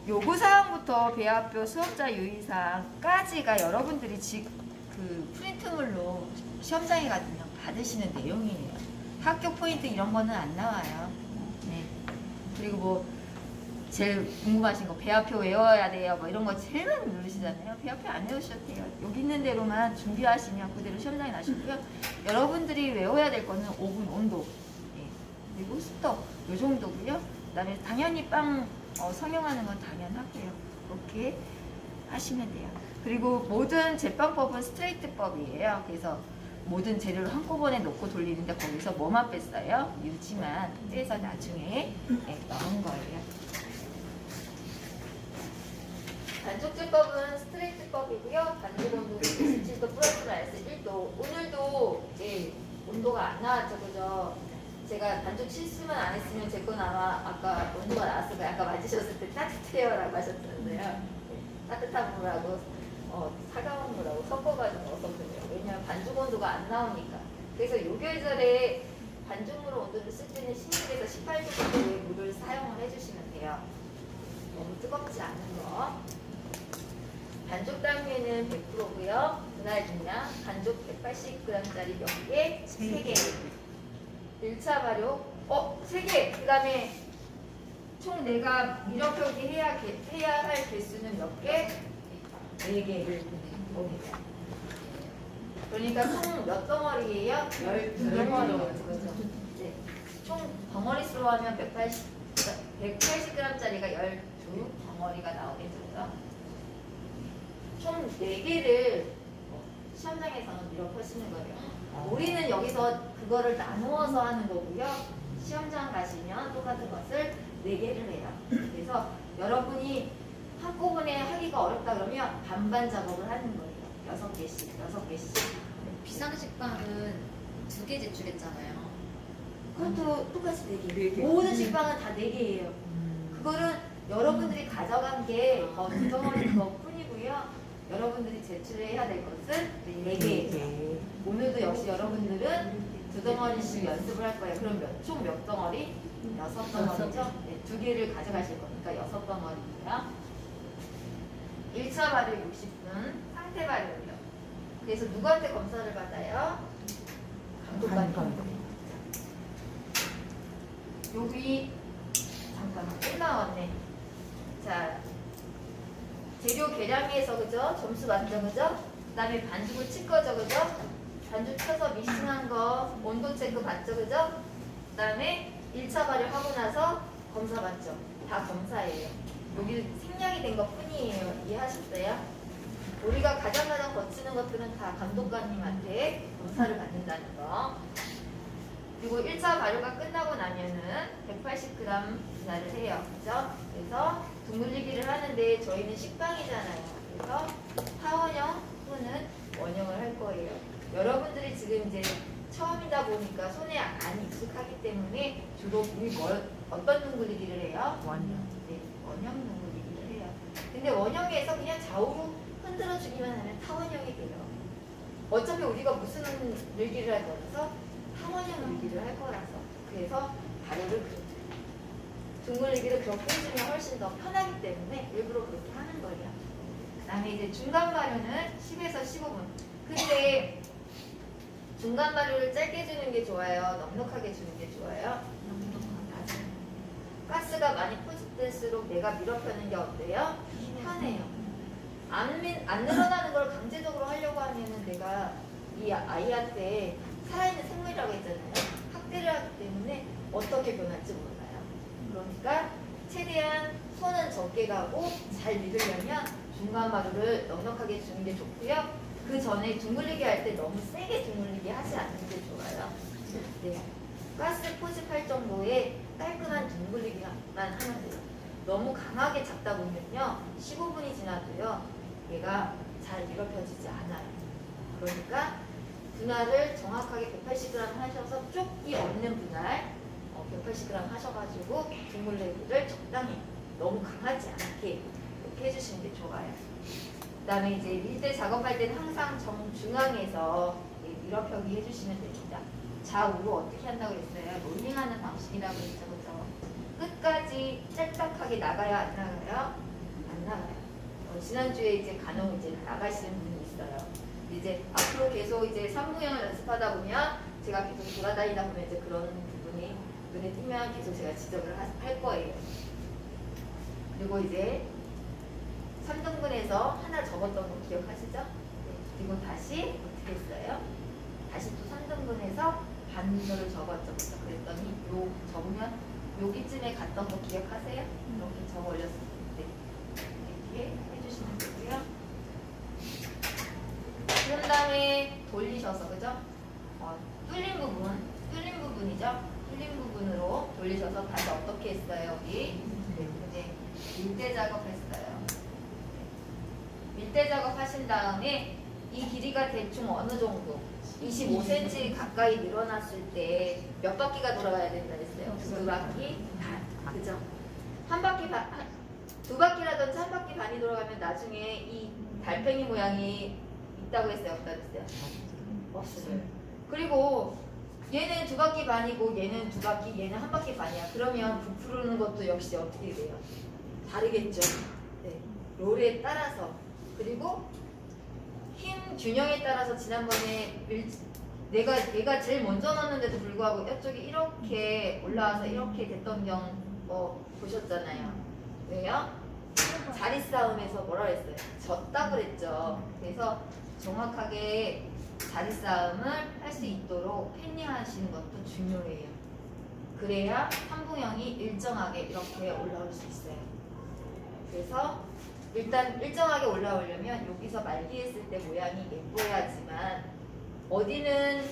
요구사항부터 배합표 수업자 유의사항까지가 여러분들이 그 프린트물로 시험장에 가면 받으시는 내용이에요. 학교 포인트 이런 거는 안 나와요. 네. 그리고 뭐 제일 궁금하신 거 배합표 외워야 돼요. 뭐 이런 거 제일 많이 누르시잖아요. 배합표 안 외우셔도 돼요. 여기 있는 대로만 준비하시면 그대로 시험장에 나시고요. 여러분들이 외워야 될 거는 오븐 온도, 네. 그리고 습도 요 정도고요. 그다음에 당연히 빵 성형하는 건 당연하고요. 그렇게 하시면 돼요. 그리고 모든 제빵법은 스트레이트법이에요. 그래서 모든 재료를 한꺼번에 넣고 돌리는데 거기서 뭐만 뺐어요? 유지만 떼서 나중에 넣은 거예요. 반죽제법은 스트레이트법이고요. 반죽 온도는 27도 플러스 마이너스 1도. 오늘도 온도가 안 나왔죠, 그죠? 제가 반죽 실수만 안 했으면 제 건 아마 아까 온도가 나왔을 거예요. 아까 맞으셨을 때 따뜻해요 라고 하셨잖아요. 따뜻한 물하고 차가운 물하고 섞어가지고 넣었거든요. 왜냐하면 반죽 온도가 안 나오니까. 그래서 요 계절에 반죽물 온도를 쓸 때는 16에서 18도 정도의 물을 사용을 해주시면 돼요. 너무 뜨겁지 않은 거. 반죽 단계는 100%고요. 분할 중량 반죽 180g짜리 몇 개? 3개. 1차 발효 3개. 그 다음에 총 내가 이렇게 해야 할 개수는 몇 개? 4개를 봅니다. 그러니까 총 몇 덩어리예요? 12덩어리예요. 그렇죠? 네. 총 덩어리 수로 하면 180g짜리가 12덩어리가 나오겠죠. 총 4개를 시험장에서는 이렇게 하시는 거예요. 우리는 여기서 그거를 나누어서 하는 거고요. 시험장 가시면 똑같은 것을 4개를 해요. 그래서 여러분이 한꺼번에 하기가 어렵다 그러면 반반 작업을 하는 거예요. 6개씩, 6개씩. 비상식빵은 2개 제출했잖아요. 그것도 똑같이 4개. 모든 식빵은 다 4개예요. 그거는 여러분들이 가져간 게 더 두덩어리 더 뿐이고요. 여러분들이 제출해야 될 것은 4개예요. 오늘도 역시 여러분들은 2덩어리씩 연습을 할 거예요. 그럼 총 몇 덩어리? 6덩어리죠? 네, 2개를 가져가실 거니까 6덩어리고요. 1차 발효 60분, 상태 발효요. 그래서 누구한테 검사를 받아요? 감독관님. 여기 잠깐만 또 나왔네. 자, 재료 계량해서 그죠? 점수 맞죠, 그죠? 그 다음에 반죽을 칠 거죠, 그죠? 반죽 쳐서 미싱한 거 온도 체크 받죠, 그죠? 그 다음에 1차 발효하고 나서 검사 받죠. 다 검사예요. 여기 생략이 된 것 뿐이에요. 이해하셨어요? 우리가 가장 거치는 것들은 다 감독관님한테 검사를 받는다는 거. 그리고 1차 발효가 끝나고 나면은 180g 분할을 해요. 그죠? 그래서 둥글리기를 하는데 저희는 식빵이잖아요. 그래서 타원형 또는 원형을 할 거예요. 여러분들이 지금 이제 처음이다 보니까 손에 안 익숙하기 때문에 주로 우리 어떤 둥글리기를 해요? 원형. 네, 원형 둥글리기를 해요. 근데 원형에서 그냥 좌우로 흔들어 주기만 하면 타원형이 돼요. 어차피 우리가 무슨 늘기를 할 거라서 타원형 늘기를 할 거라서. 그래서 발효를 그렇게 둥글리기를 그렇게 해주면 훨씬 더 편하기 때문에 일부러 그렇게 하는 거예요. 그 다음에 이제 중간 발효는 10에서 15분. 근데 중간 발효를 짧게 주는 게 좋아요? 넉넉하게 주는 게 좋아요? 넉넉하게. 가스가 많이 포집될수록 내가 밀어 펴는 게 어때요? 편해요. 안 늘어나는 걸 강제적으로 하려고 하면은 내가 이 아이한테 살아있는 생물이라고 했잖아요. 학대를 하기 때문에 어떻게 변할지 몰라요. 그러니까 최대한 손은 적게 가고 잘 밀으려면 중간 발효를 넉넉하게 주는 게 좋고요. 그 전에 둥글리기 할 때 너무 세게 둥글리기 하지 않는 게 좋아요. 네. 가스 포집할 정도의 깔끔한 둥글리기만 하면 돼요. 너무 강하게 잡다 보면요 15분이 지나도요 얘가 잘 밀어펴지지 않아요. 그러니까 분할을 정확하게 180g 하셔서 쪽이 없는 분할 180g 하셔가지고 빗물 내부를 적당히 너무 강하지 않게 이렇게 해주시는 게 좋아요. 그 다음에 이제 밀대 작업할 때는 항상 정중앙에서 밀어펴기 해주시면 됩니다. 좌우로 어떻게 한다고 했어요? 롤링하는 방식이라고 했죠. 그죠? 끝까지 짤딱하게 나가야 안 나가요? 안 나가요. 지난주에 이제 간혹 이제 나가시는 분이 있어요. 이제 앞으로 계속 이제 3분형을 연습하다 보면 제가 계속 돌아다니다 보면 이제 그런 부분이 눈에 띄면 계속 제가 지적을 할 거예요. 그리고 이제 3등분해서 하나 적었던 거 기억하시죠? 네. 그리고 다시 어떻게 했어요? 다시 또 3등분해서 반으로 적었죠. 그랬더니 요 적으면 여기쯤에 갔던 거 기억하세요? 이렇게 적어 올렸을 때 이렇게 해주시면 되고요. 그런 다음에 돌리셔서 그죠? 뚫린 부분이죠? 뚫린 부분으로 돌리셔서 다시 어떻게 했어요? 여기 네, 밀대 작업했어요. 밀대 작업하신 다음에 이 길이가 대충 어느 정도 25cm 가까이 늘어났을 때 몇 바퀴가 돌아가야 된다 했어요? 두 바퀴 반. 그죠? 한 바퀴 반, 두 바퀴라든지 한 바퀴 반이 돌아가면 나중에 이 달팽이 모양이 있다고 했어요? 없다고 했어요? 없어요. 그리고 얘는 두 바퀴 반이고 얘는 두 바퀴, 얘는 한 바퀴 반이야. 그러면 부푸르는 것도 역시 어떻게 돼요? 다르겠죠? 네. 롤에 따라서. 그리고 힘 균형에 따라서 지난번에 얘가 제일 먼저 넣었는데도 불구하고 이쪽이 이렇게 올라와서 이렇게 됐던 경우 보셨잖아요. 왜요? 자리 싸움에서 뭐라 그랬어요? 졌다 그랬죠. 그래서 정확하게 자리 싸움을 할 수 있도록 팬닝 하시는 것도 중요해요. 그래야 삼분형이 일정하게 이렇게 올라올 수 있어요. 그래서 일단 일정하게 올라오려면 여기서 말기했을 때 모양이 예뻐야지만 어디는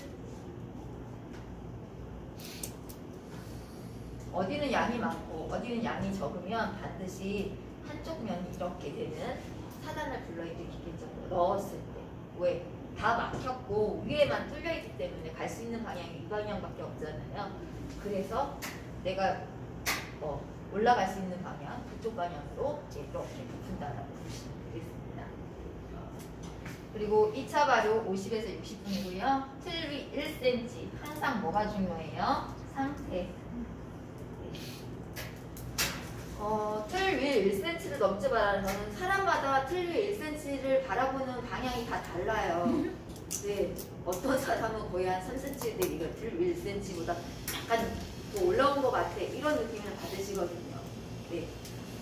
양이 많고 어디는 양이 적으면 반드시 한쪽 면이 이렇게 되는 사단을 불러일으키겠죠. 넣었을 때. 왜? 다 막혔고 위에만 뚫려있기 때문에 갈 수 있는 방향이 이 방향밖에 없잖아요. 그래서 내가 올라갈 수 있는 방향, 그쪽 방향으로 이렇게 부푼다라고 보시면 되겠습니다. 그리고 2차 발효 50에서 60분이고요. 틀 위 1cm. 항상 뭐가 중요해요? 상태. 틀 위 1cm를 넘지 말라는 거는 사람마다 틀 위 1cm를 바라보는 방향이 다 달라요. 네, 어떤 사람은 거의 한 3cm인데 이거 틀 위 1cm보다 약간 더 올라온 것 같아. 이런 느낌을 받으시거든요. 네,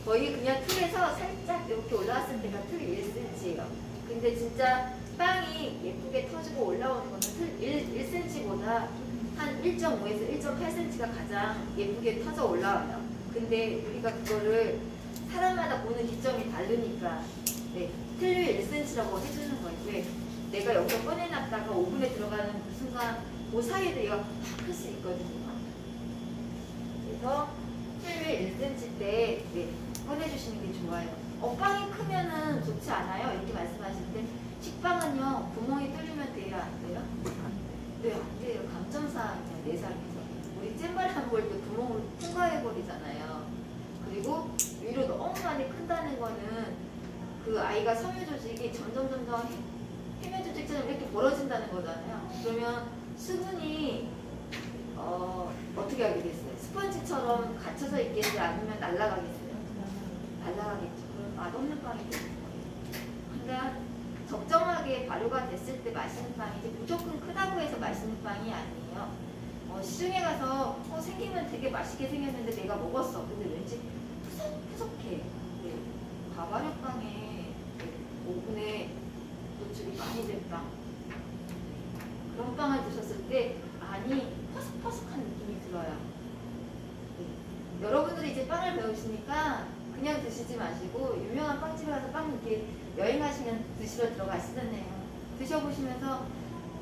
거의 그냥 틀에서 살짝 이렇게 올라왔을 때가 틀 1cm예요. 근데 진짜 빵이 예쁘게 터지고 올라오는 거는 틀 1cm보다 한 1.5에서 1.8cm가 가장 예쁘게 터져 올라와요. 근데 우리가 그거를 사람마다 보는 기점이 다르니까 네, 틀 위 1cm라고 해주는 거예요. 왜? 내가 여기서 꺼내놨다가 오븐에 들어가는 그 순간 그 사이에도 얘가 확 클 수 있거든요. 그래서 틀 위 1cm 때 네, 꺼내주시는 게 좋아요. 빵이 크면은 좋지 않아요? 이렇게 말씀하시는데 식빵은요 구멍이 뚫리면 돼요? 안 돼요? 네, 안 돼요. 감점사항이야, 내상에서. 우리 잼바람 볼 때 구멍을 통과해버리잖아요. 그리고 위로 너무 많이 큰다는 거는 그 아이가 섬유 조직이 점점 해면 조직처럼 이렇게 벌어진다는 거잖아요. 그러면 수분이 어떻게 하겠어요? 스펀지처럼 갇혀서 있겠어요? 아니면 날아가겠어요? 날아가겠죠. 그럼 맛없는 빵이 되는 거예요. 그러니까 적정하게 발효가 됐을 때 맛있는 빵이지 무조건 크다고 해서 맛있는 빵이 아니에요. 시중에 가서 생기면 되게 맛있게 생겼는데 내가 먹었어. 근데 왠지 푸석푸석해. 네. 가발효빵에 오븐에 노출이 많이 된 빵. 그런 빵을 드셨을 때 많이 퍼석퍼석한 느낌이 들어요. 네. 여러분들이 이제 빵을 배우시니까 그냥 드시지 마시고 유명한 빵집에 가서 빵 이렇게 여행하시면 드시러 들어가시잖아요. 드셔보시면서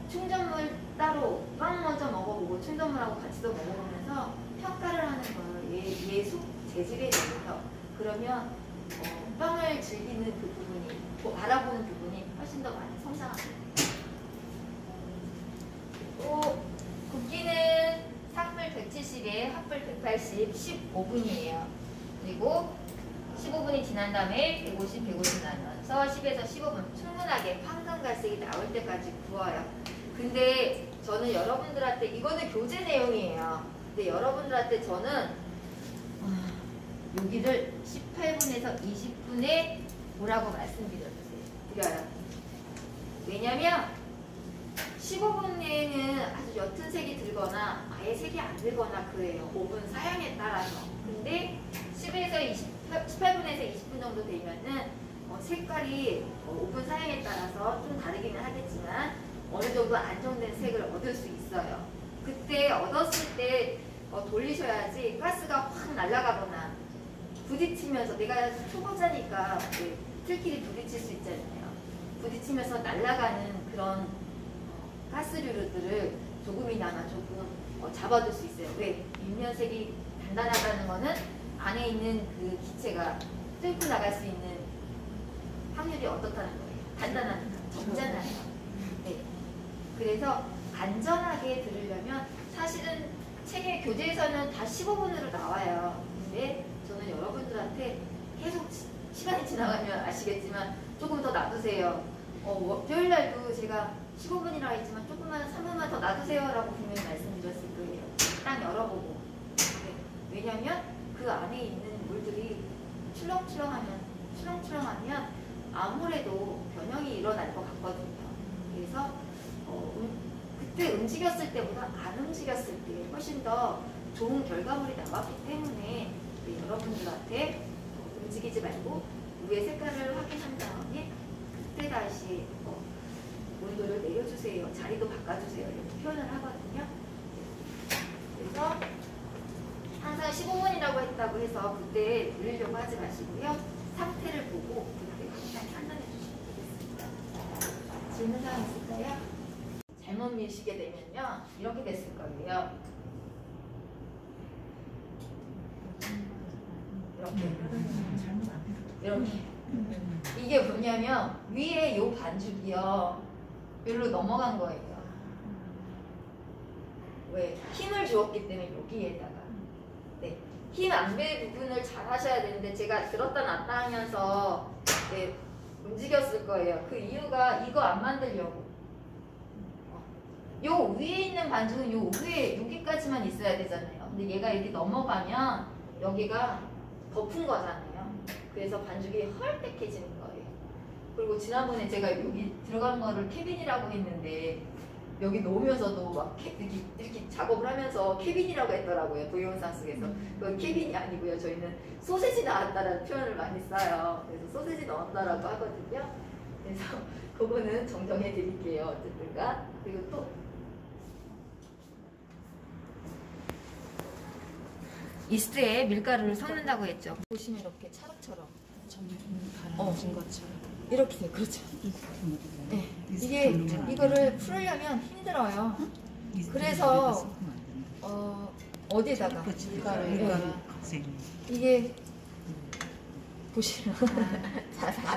충전물 따로 빵 먼저 먹어보고 충전물하고 같이도 먹어보면서 평가를 하는 거예요. 얘 속 재질에 대해서. 그러면 빵을 즐기는 그 부분이, 바라보는 부분이 훨씬 더 많이 성장합니다. 또 굽기는 상불 170에 핫불 180, 15분이에요. 그리고 15분이 지난 다음에 150, 150 나눠서 10에서 15분 충분하게 황금갈색이 나올 때까지 구워요. 근데 저는 여러분들한테, 이거는 교재 내용이에요. 근데 여러분들한테 저는 여기를 18분에서 20분에 보라고 말씀드려요. 왜냐면 15분에는 아주 옅은 색이 들거나 아예 색이 안 들거나 그래요. 오븐 사양에 따라서. 근데 18분에서 20분 정도 되면은 색깔이 오븐 사양에 따라서 좀 다르기는 하겠지만 어느 정도 안정된 색을 얻을 수 있어요. 그때 얻었을 때 돌리셔야지 가스가 확 날아가거나 부딪히면서, 내가 초보자니까 틀끼리 부딪힐 수 있잖아요. 부딪히면서 날아가는 그런 가스류들을 조금이나마 조금 잡아둘 수 있어요. 왜? 밑면색이 단단하다는 거는 안에 있는 그 기체가 뚫고 나갈 수 있는 확률이 어떻다는 거예요. 단단하니까. 적잖아요. 네. 그래서 안전하게 들으려면 사실은 책의 교재에서는 다 15분으로 나와요. 근데 저는 여러분들한테 계속 시간이 지나가면 아시겠지만 조금 더 놔두세요. 월요일 날도 제가 15분이라고 했지만 조금만 3분만 더 놔두세요 라고 분명히 말씀드렸을 거예요. 딱 열어보고. 네. 왜냐면 그 안에 있는 물들이 출렁출렁하면 아무래도 변형이 일어날 것 같거든요. 그래서 그때 움직였을 때보다 안 움직였을 때 훨씬 더 좋은 결과물이 나왔기 때문에 여러분들한테 움직이지 말고 위에 색깔을 확인한 다음에 그때 다시 온도를 내려주세요. 자리도 바꿔주세요. 이렇게 표현을 하거든요. 그래서 항상 15분이라고 했다고 해서 그때 늘리려고 하지 마시고요. 상태를 보고 그때 항상 판단해 주시면 되겠습니다. 질문 사항 있을까요? 잘못 미시게 되면요. 이렇게 됐을 거예요. 이렇게. 이게 뭐냐면 위에 요 반죽이요. 여기로 넘어간 거예요. 왜? 힘을 주었기 때문에 여기에다가. 네. 힘 안배 부분을 잘 하셔야 되는데 제가 들었다 놨다 하면서 움직였을 거예요. 그 이유가 이거 안 만들려고. 요 위에 있는 반죽은 요 위에 여기까지만 있어야 되잖아요. 근데 얘가 이렇게 넘어가면 여기가 덮은 거잖아요. 그래서 반죽이 헐떡해지는 거예요. 그리고 지난번에 제가 여기 들어간 거를 캐빈이라고 했는데 여기 놓으면서도 막 이렇게 작업을 하면서 캐빈이라고 했더라고요. 동영상 속에서. 그건 캐빈이 아니고요. 저희는 소세지 나왔다라는 표현을 많이 써요. 그래서 소세지 넣었다라고 하거든요. 그래서 그거는 정정해 드릴게요. 어쨌든가. 그리고 또 이스트에 밀가루를 섞는다고 했죠. 보시면 이렇게 찰흙처럼 가라앉은 것처럼 이렇게. 그렇죠. 네. 이게 이거를 풀으려면 힘들어요. 그래서 어디에다가 밀가루 이게 보시면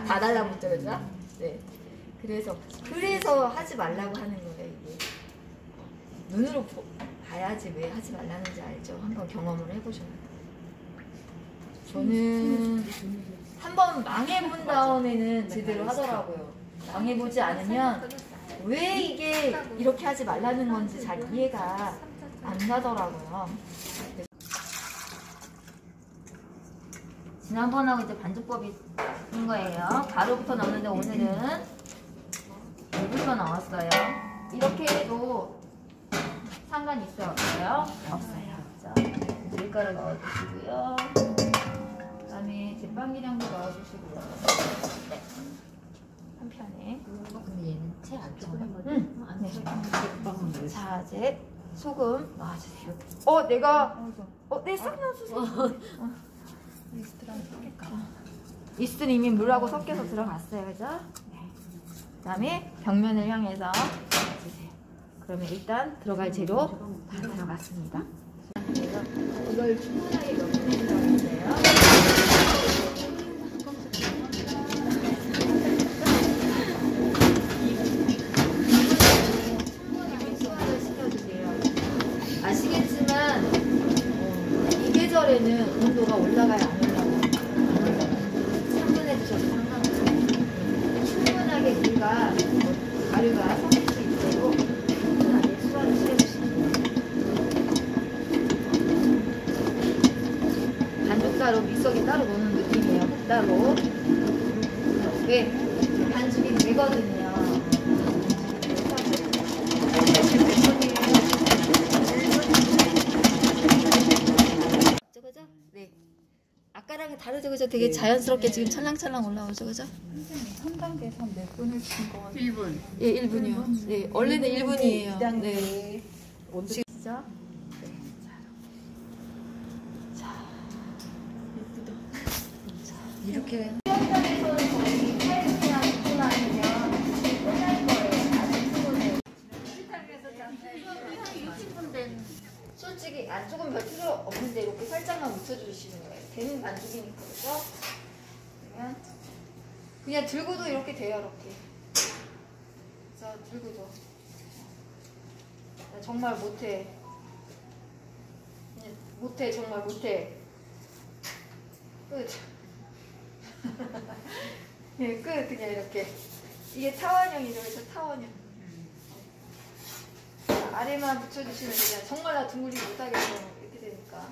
다 달라붙죠, 그죠? 네. 그래서 하지 말라고 하는 거예요. 이게 눈으로 봐야지 왜 하지 말라는지 알죠. 한번 경험을 해보셔야 돼요. 저는 한번 망해본 다음에는 제대로 하더라고요. 망해보지 않으면 왜 이게 이렇게 하지 말라는 건지 잘 이해가 안 가더라고요. 지난번하고 이제 반죽법이 인 거예요. 가루부터 넣었는데 오늘은 물부터 넣었어요. 이렇게 해도 상관이 있어요? 없어요? 없어요. 자, 밀가루 넣어주시고요. 그 다음에 제빵기량도 넣어주시고요. 네. 한 편에. 근데 얘는 채 안 쪄요? 응. 빵은 자, 이제 소금 넣어주세요. 네, 싹 넣어주세요. 이스트는 이미 물하고 섞여서 들어갔어요. 그죠? 네. 그 다음에 벽면을 향해서 넣어주세요. 그러면 일단 들어갈 재료 다 들어갔습니다. 이걸 충분하게 넣어주세요. 왜? 반죽이 되거든요. 그죠? 네. 아까랑 다르죠, 그죠? 되게 자연스럽게 지금 찰랑찰랑 올라오죠, 그죠? 선생님 3단계에서 몇 분을 준거 같아요? 1분. 예, 1분이요. 네, 원래는 1분이에요. 네. 언제 진짜? 네. 자, 예쁘다. 이렇게 수영장에서는 거의 8분이나 10분 아니면 끝날 거예요. 아직 피곤해요. 한 60분 된 솔직히 안쪽은 별 필요 없는데 이렇게 살짝만 묻혀주시는 거예요. 되는 반죽이니까, 그죠? 그러면 그냥 들고도 이렇게 돼요, 이렇게. 자, 들고도. 나 정말 못해. 그냥 못해, 정말 못해. 끝. 예, 끝. 그냥 이렇게. 이게 타원형이죠, 그래서 타원형. 아래만 붙여주시면 그냥 정말 나 둥글리 못하겠어 이렇게 되니까.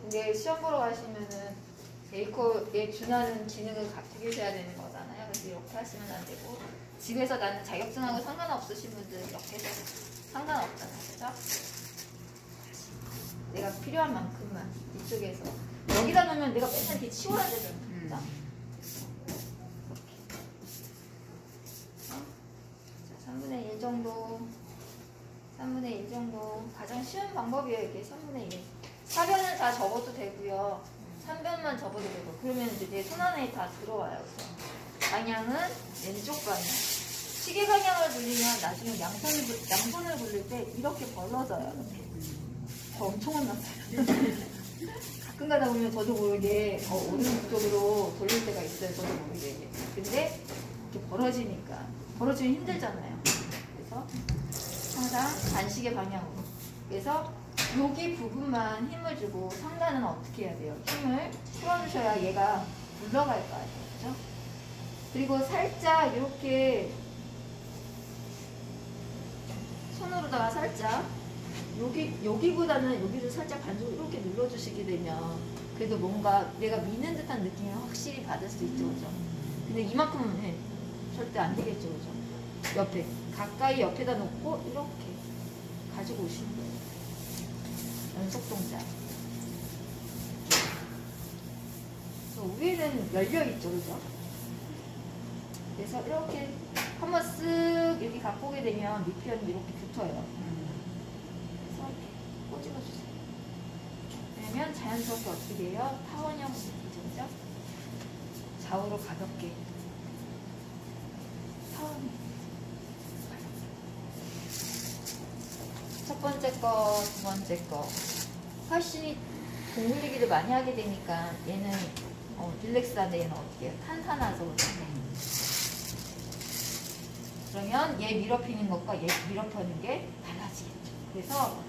근데 시험 보러 가시면은 에이코에 준하는 기능을 갖고 계셔야 되는 거잖아요. 그래서 이렇게 하시면 안 되고, 집에서 나는 자격증하고 상관없으신 분들은 이렇게 해서 상관없잖아요, 그죠? 내가 필요한 만큼만 이쪽에서 여기다 놓으면 내가 맨날 이렇게 치워야 되잖아, 그죠? 자, 3분의 1 정도, 3분의 1 정도. 가장 쉬운 방법이에요, 이게 3분의 1. 사변은 다 접어도 되고요. 3변만 접어도 되고. 그러면 이제 내 손 안에 다 들어와요. 그래서 방향은 왼쪽 방향. 시계 방향을 돌리면 나중에 양손을 굴릴 때 이렇게 벌어져요. 이렇게. 저 엄청 혼났어요. 가끔 가다 보면 저도 모르게 오른쪽으로 돌릴 때가 있어요. 저도 모르게. 근데 이렇게 벌어지면 힘들잖아요. 그래서 항상 반시계 방향으로. 그래서 여기 부분만 힘을 주고, 상단은 어떻게 해야 돼요? 힘을 풀어주셔야 얘가 물러갈 거 아니에요. 그죠? 그리고 살짝 이렇게 손으로다가 살짝 여기보다는 여기를 살짝 반죽을 이렇게 눌러주시게 되면 그래도 뭔가 내가 미는 듯한 느낌을 확실히 받을 수 있죠, 그죠? 근데 이만큼은 해. 절대 안 되겠죠, 그죠? 옆에 가까이 옆에다 놓고 이렇게 가지고 오시는 거예요. 연속 동작. 위에는 열려 있죠, 그죠? 그래서 이렇게 한번 쓱 여기 갖고 오게 되면 밑편이 이렇게 붙어요. 그래서 이렇게 꼬집어 주세요. 그러면 자연스럽게 어떻게 돼요? 타원형 느끼죠, 그죠? 좌우로 가볍게. 타원형. 첫 번째 거, 두 번째 거. 훨씬 동물리기를 많이 하게 되니까 얘는 릴렉스한데 얘는 어떻게 해요? 탄탄하죠. 그러면 얘 밀어피는 것과 얘 밀어펴는 게 달라지겠죠. 그래서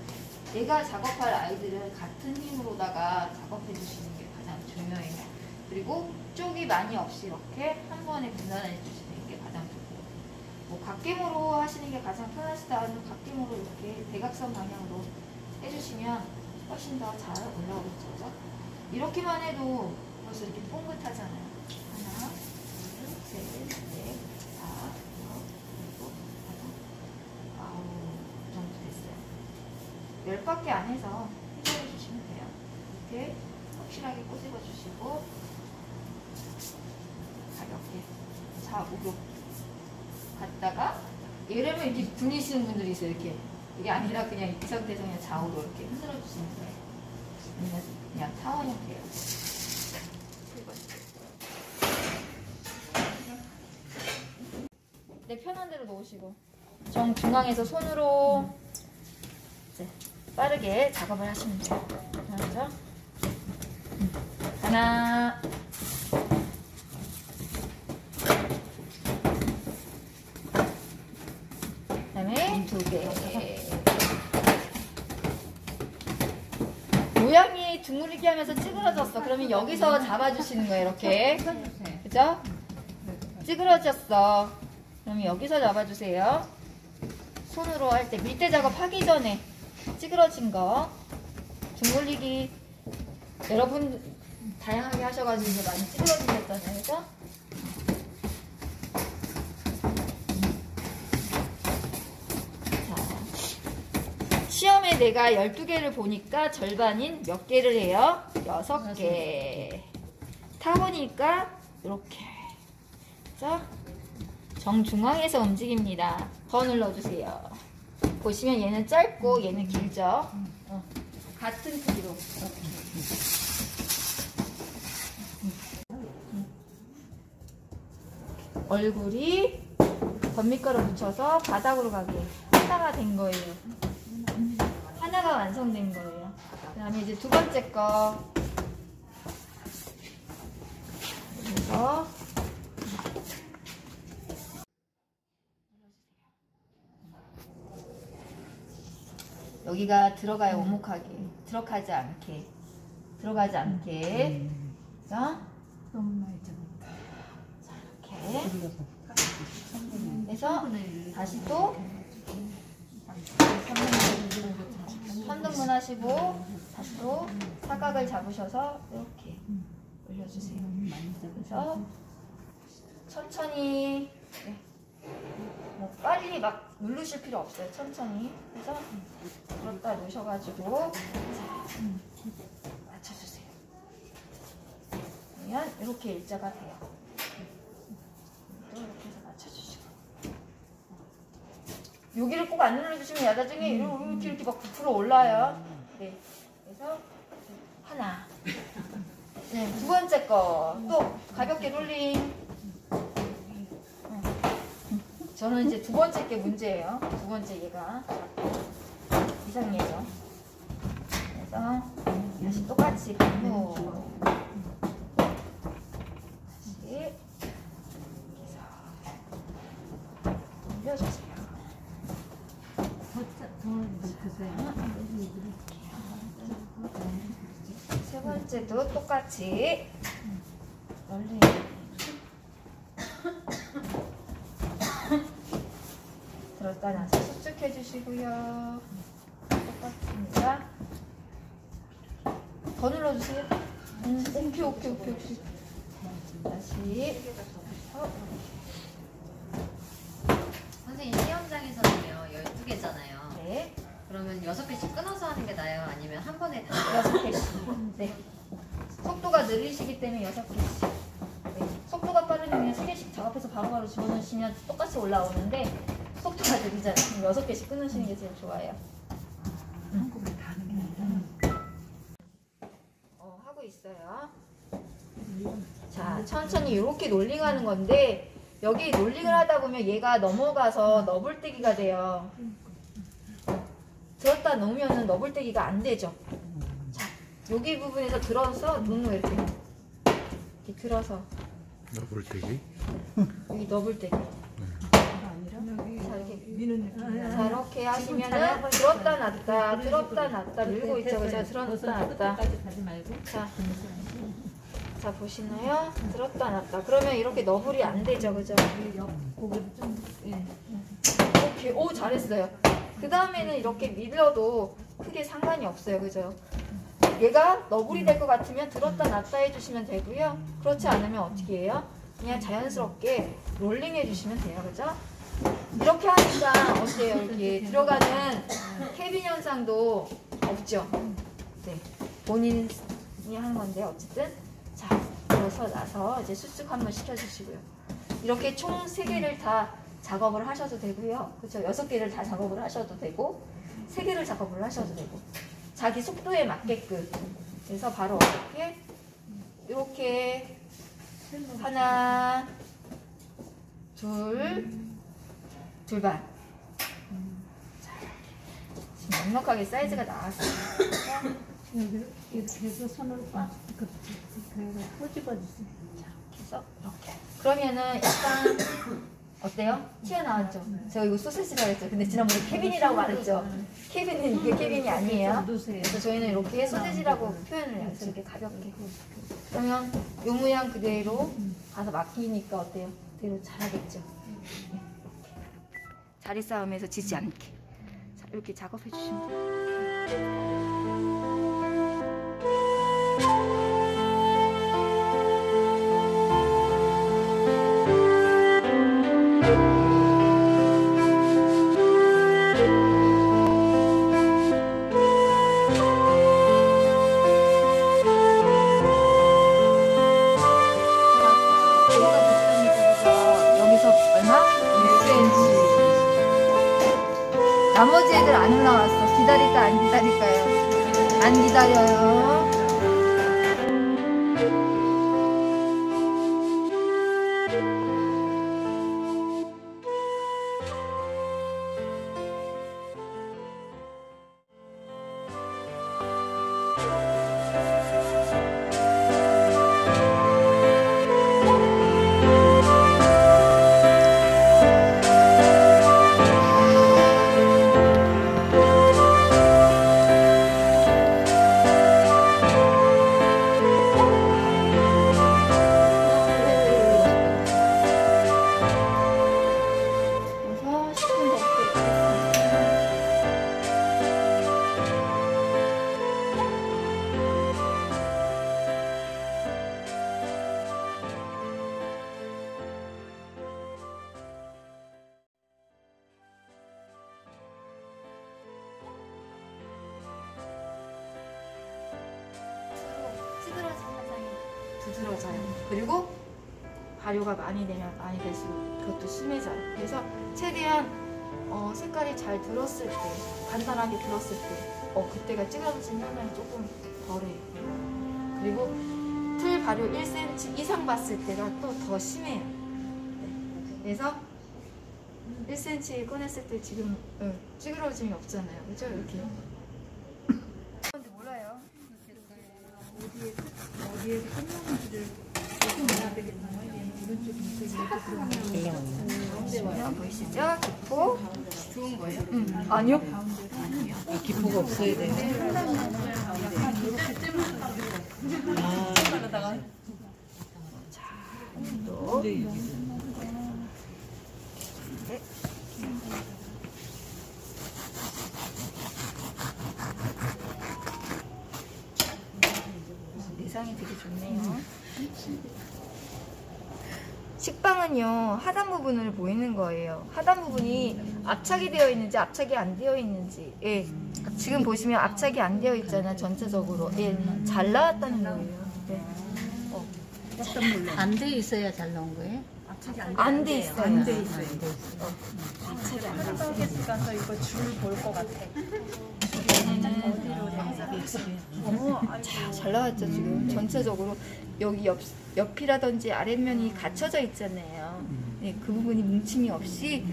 내가 작업할 아이들은 같은 힘으로다가 작업해 주시는 게 가장 중요해요. 그리고 쪽이 많이 없이 이렇게 한 번에 분단해 주시는 게 가장 좋고, 뭐 각개모로 하시는 게 가장 편하시다 하면 각개모로 이렇게 대각선 방향으로 해주시면 훨씬 더 잘 올라오겠죠, 그죠? 이렇게만 해도 벌써 이렇게 뽕긋하잖아요. 하나, 둘, 셋, 넷, 다, 여섯, 일곱, 여덟, 아홉 정도 됐어요. 10밖에 안 해서 해결해 주시면 돼요. 이렇게 확실하게 꼬집어 주시고 가볍게 좌우로 갔다가, 이러면 이렇게 굴리시는 분들이 있어요. 이렇게. 이게 아니라 그냥 이 상태에서 그냥 좌우로 이렇게 흔들어 주시는 거예요. 아니면 그냥 타원 형태예요. 내 편한 대로 놓으시고 정중앙에서 손으로 이제 빠르게 작업을 하시면 돼요. 알았죠? 하나, 그다음에 2개. 모양이 둥그리게 하면서 찌그러졌어. 그러면 여기서 잡아주시는 거예요. 이렇게. 그죠? 찌그러졌어. 그러면 여기서 잡아주세요. 손으로 할 때 밀대 작업하기 전에 찌그러진 거 둥글리기. 여러분 다양하게 하셔가지고 이제 많이 찌그러지셨잖아요. 그죠? 자, 시험에 내가 12개를 보니까 절반인 몇 개를 해요? 6개. 타보니까 이렇게. 그죠? 정중앙에서 움직입니다. 더 눌러주세요. 보시면 얘는 짧고 얘는 길죠? 같은 크기로. 얼굴이 덧밑가루 붙여서 바닥으로 가게 하나가 된 거예요. 하나가 완성된 거예요. 그 다음에 이제 두 번째 거. 그래서 여기가 들어가요. 오목하게 들어가지 않게 자, 너무 많이 잡았다. 이렇게 그래서 다시 또 3등분 하시고 다시 또 사각을 잡으셔서 이렇게 올려주세요. 그래서 천천히 뭐 빨리 막 누르실 필요 없어요. 천천히 해서 들었다 놓으셔가지고 맞춰주세요. 그러면 이렇게 일자가 돼요. 또 이렇게 해서 맞춰주시고 여기를 꼭 안 눌러주시면 나중에 이렇게 막 부풀어 올라요. 네, 그래서 하나. 네, 두 번째 거 또 가볍게 롤링. 저는 이제 두 번째 게 문제예요. 두 번째 얘가 이상해요. 그래서 다시 똑같이 후 다시 올려주세요. 세 번째도 똑같이 롤링. 들었다 놔서 수축해 주시고요. 똑같습니다. 더 눌러주세요. 오케이. 다시. 선생님 시험장에서는요 12개잖아요. 네. 그러면 6개씩 끊어서 하는 게 나아요? 아니면 한 번에 다? 6개씩. 네. 속도가 느리시기 때문에 6개씩. 네. 속도가 빠르면 그냥 3개씩 작업해서 바로바로 집어넣으시면 똑같이 올라오는데 속도가 느리잖아요. 그럼 6개씩 끊으시는 게 제일 좋아요. 한꺼번에 다 하는 게 아니라. 하고 있어요. 자, 천천히 이렇게 롤링하는 건데 여기 롤링을 하다 보면 얘가 넘어가서 너블떼기가 돼요. 들었다 놓으면 너블떼기가 안 되죠. 자, 여기 부분에서 들어서 눈으로 이렇게 들어서 너블떼기? 여기 너블떼기. 자, 이렇게 하시면은 들었다 놨다 밀고 있죠. 그죠? 들었다 놨다. 자, 보시나요? 들었다 놨다. 그러면 이렇게 너블이 안 되죠. 그죠? 오케이. 오, 잘했어요. 그 다음에는 이렇게 밀려도 크게 상관이 없어요. 그죠? 얘가 너블이 될 것 같으면 들었다 놨다 해주시면 되고요. 그렇지 않으면 어떻게 해요? 그냥 자연스럽게 롤링 해주시면 돼요. 그죠? 이렇게 하니까 어때요? 이렇게 들어가는 캐빈 현상도 없죠? 네. 본인이 하는 건데 어쨌든 자, 그래서 나서 이제 수축 한번 시켜주시고요. 이렇게 총 3개를 다 작업을 하셔도 되고요. 그렇죠? 6개를 다 작업을 하셔도 되고 3개를 작업을 하셔도 되고 자기 속도에 맞게끔. 그래서 바로 이렇게 하나 둘 반. 자, 지금 넉넉하게 사이즈가 나왔어요. 이렇게 해서 손으로 꼬집어주세요. 자, 그래서 이렇게. 그러면은 약간 어때요? 튀어나왔죠? 제가 이거 소세지라고 했죠. 근데 지난번에 케빈이라고 말했죠. 케빈은 이게 케빈이 아니에요. 그래서 저희는 이렇게 소세지라고 표현을 해요. 이렇게 가볍게. 그러면 요 모양 그대로 가서 막히니까 어때요? 그대로 잘하겠죠? 네. 자리 싸움에서 지지 않게. 자, 이렇게 작업해 주시면 돼요. 나머지 애들 안 올라왔어. 기다릴까 안 기다릴까요? 안 기다려요. 그래서 10분 더 끓이겠습니다. 찌그러진 화장이 두드러져요. 그리고 발효가 많이 되면 많이 될수록 그것도 심해져요. 그래서 최대한 색깔이 잘 들었을 때, 간단하게 들었을 때, 그때가 찌그러진 화장이 조금 덜해요. 그리고 틀 발효 1cm 이상 봤을 때가 또 더 심해요. 네. 그래서 1cm 꺼냈을 때 지금 찌그러짐이 없잖아요. 그죠? 이렇게. 근데 몰라요. 어디에 끝나는지를 조금 봐야 되겠나요? 이런 쪽이 이렇게 보시면 보이시죠? 기포. 좋은 거예요? 아니요. 기포가 없어야 되네. 자, 또. 네. 내상이 되게 좋네요. 식빵은요, 하단 부분을 보이는 거예요. 하단 부분이 압착이 되어 있는지 압착이 안 되어 있는지. 예. 지금 보시면 압착이 안 되어 있잖아요, 전체적으로. 예. 잘 나왔다는 거예요. 네. 안 돼 있어야 잘 나온 거예요? 안 돼 있어요. 안 돼 있어요. 압착이 안 돼 있어요. 한국에서 가서 이거 줄 볼 것 같아. 자, 잘 나왔죠, 지금. 전체적으로. 여기 옆이라든지 아랫면이 갖춰져 있잖아요. 네, 그 부분이 뭉침이 없이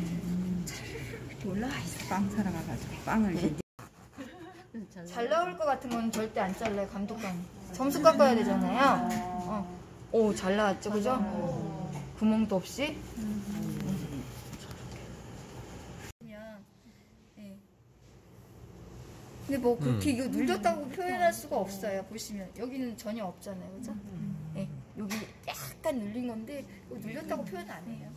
올라와 있어. 빵 사러 가가지고 빵을 이제 잘 나올 것 같은 건 절대 안 잘라요, 감독관. 점수 깎아야 되잖아요. 오, 잘 나왔죠, 그죠? 구멍도 없이. 근데 뭐 그렇게 이거 눌렸다고 표현할 수가 없어요. 보시면 여기는 전혀 없잖아요, 그죠? 네, 여기 약간 눌린 건데 이거 눌렸다고 표현 안 해요.